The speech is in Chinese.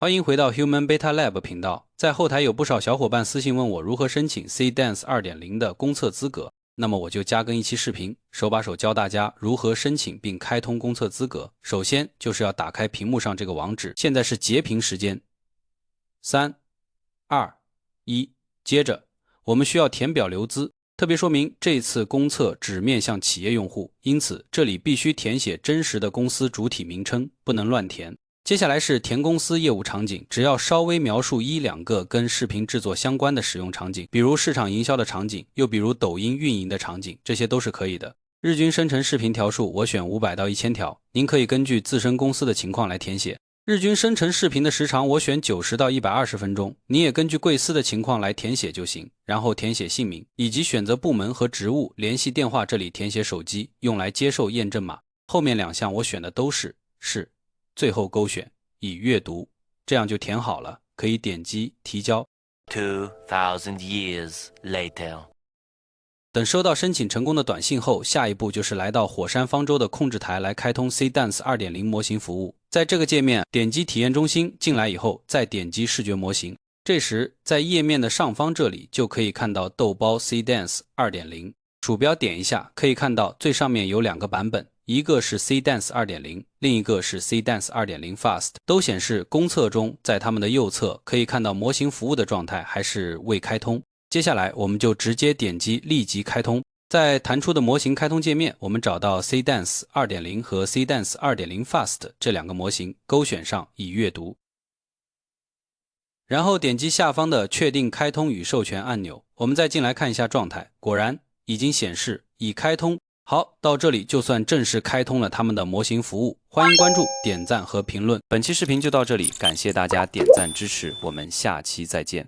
歡迎回到 Human Beta Lab 頻道。在後台有不少小夥伴私信問我如何申請 C-Dance 2.0 的公測資格，那麼我就加更一期視頻，手把手教大家如何申請並開通公測資格。首先就是要打開屏幕上這個網址，現在是截屏時間。3、2、1，接着我們需要填表留資，特別說明這次公測只面向企業用戶，因此這裡必須填寫真實的公司主體名稱，不能亂填。接下來是填公司業務場景，只要稍微描述1-2個跟視頻制作相關的使用場景，比如市場營銷的場景，又比如抖音運營的場景，這些都是可以的。日均生成視頻條數我選500到1000條，您可以根據自身公司的情況來填寫。日均生成視頻的時長我選90到120分鐘，你也根據貴司的情況來填寫就行。然後填寫姓名，以及選擇部門和職務，聯繫電話這裡填寫手機，用來接受驗證碼。後面2項我選的都是，最後勾選已閱讀，這樣就填好了，可以點擊提交。2000 years later， 等收到申請成功的短信後，下一步就是來到火山方舟的控制台来開通 C-Dance 2.0 模型服務。在這個界面，點擊體驗中心進來以後，再點擊視覺模型。這時在頁面的上方這裡就可以看到豆包 C-Dance 2.0， 鼠標點一下，可以看到最上面有2個版本。一個是 C-Dance 2.0， 另一個是 C-Dance 2.0 Fast， 都顯示公測中在它们的右側可以看到模型服務的狀態還是未開通。接下來我們就直接點擊立即開通，在彈出的模型開通界面，我們找到 C-Dance 2.0 和 C-Dance 2.0 Fast 這2個模型，勾選上已閱讀，然後點擊下方的確定開通與授權按鈕，我們再進來看一下狀態，果然已經顯示已開通。好，到這裡就算正式開通了他們的模型服務。歡迎關注、點讚和評論。本期視頻就到這裡，感謝大家點讚支持，我們下期再見。